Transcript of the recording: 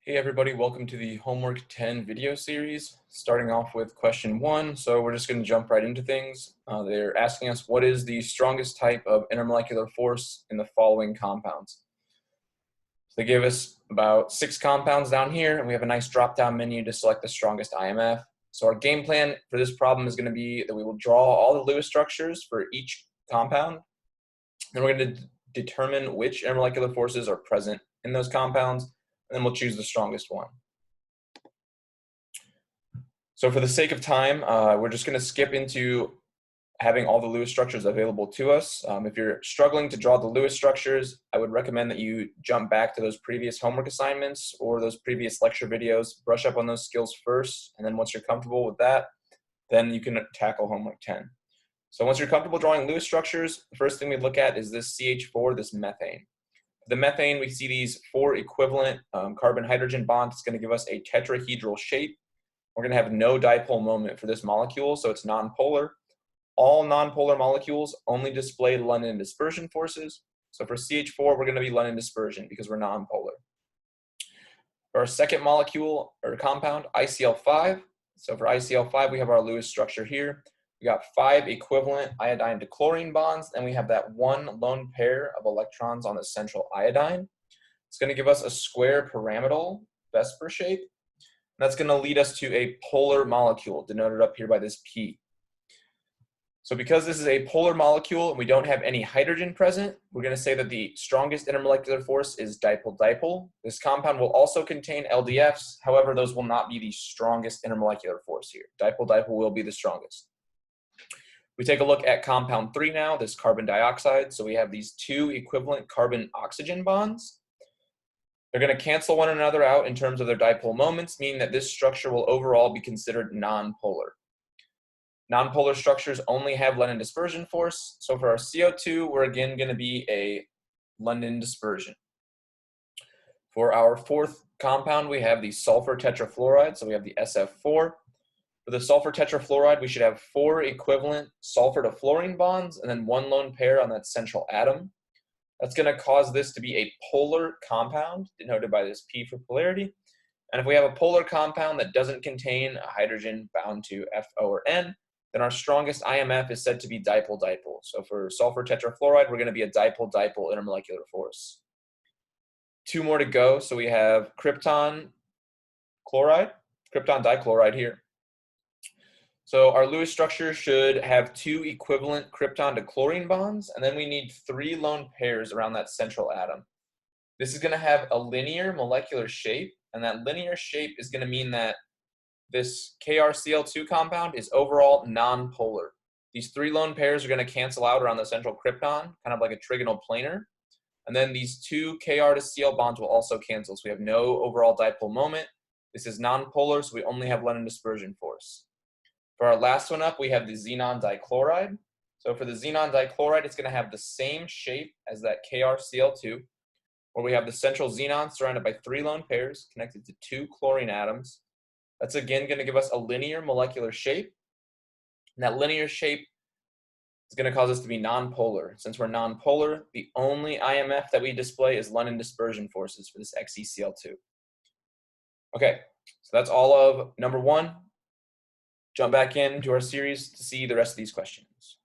Hey everybody, welcome to the Homework 10 video series. Starting off with question 1, so we're just going to jump right into things. They're asking us what is the strongest type of intermolecular force in the following compounds. So they gave us about 6 compounds down here, and we have a nice drop-down menu to select the strongest IMF. So our game plan for this problem is going to be that we will draw all the Lewis structures for each compound. Then we're going to determine which intermolecular forces are present in those compounds, and then we'll choose the strongest one. So for the sake of time, we're just going to skip into having all the Lewis structures available to us. If you're struggling to draw the Lewis structures, I would recommend that you jump back to those previous homework assignments or those previous lecture videos, brush up on those skills first, and then once you're comfortable with that, then you can tackle homework 10. So once you're comfortable drawing Lewis structures, the first thing we look at is this CH4, this methane. The methane, we see these 4 equivalent carbon-hydrogen bonds. It's going to give us a tetrahedral shape. We're going to have no dipole moment for this molecule, so it's nonpolar. All nonpolar molecules only display London dispersion forces. So for CH4, we're going to be London dispersion because we're nonpolar. For our second molecule or compound, ICl5. So for ICl5, we have our Lewis structure here. We got 5 equivalent iodine to chlorine bonds, and we have that 1 lone pair of electrons on the central iodine. It's going to give us a square pyramidal Vesper shape. That's going to lead us to a polar molecule, denoted up here by this P. So because this is a polar molecule and we don't have any hydrogen present, we're going to say that the strongest intermolecular force is dipole-dipole. This compound will also contain LDFs. However, those will not be the strongest intermolecular force here. Dipole-dipole will be the strongest. We take a look at compound 3 now, this carbon dioxide. So we have these 2 equivalent carbon-oxygen bonds. They're going to cancel one another out in terms of their dipole moments, meaning that this structure will overall be considered nonpolar. Nonpolar structures only have London dispersion force. So for our CO2, we're again going to be a London dispersion. For our 4th compound, we have the sulfur tetrafluoride. So we have the SF4. For the sulfur tetrafluoride, we should have 4 equivalent sulfur to fluorine bonds and then 1 lone pair on that central atom. That's going to cause this to be a polar compound, denoted by this P for polarity. And if we have a polar compound that doesn't contain a hydrogen bound to FO or N, then our strongest IMF is said to be dipole-dipole. So for sulfur tetrafluoride, we're going to be a dipole-dipole intermolecular force. 2 more to go. So we have krypton dichloride here. So our Lewis structure should have 2 equivalent krypton to chlorine bonds, and then we need 3 lone pairs around that central atom. This is going to have a linear molecular shape, and that linear shape is going to mean that this KrCl2 compound is overall nonpolar. These 3 lone pairs are going to cancel out around the central krypton, kind of like a trigonal planar. And then these 2 Kr to Cl bonds will also cancel, so we have no overall dipole moment. This is nonpolar, so we only have London dispersion force. For our last one up, we have the xenon dichloride. So for the xenon dichloride, it's going to have the same shape as that KrCl2, where we have the central xenon surrounded by 3 lone pairs connected to 2 chlorine atoms. That's again going to give us a linear molecular shape. And that linear shape is going to cause us to be nonpolar. Since we're nonpolar, the only IMF that we display is London dispersion forces for this XeCl2. Okay, so that's all of number 1. Jump back into our series to see the rest of these questions.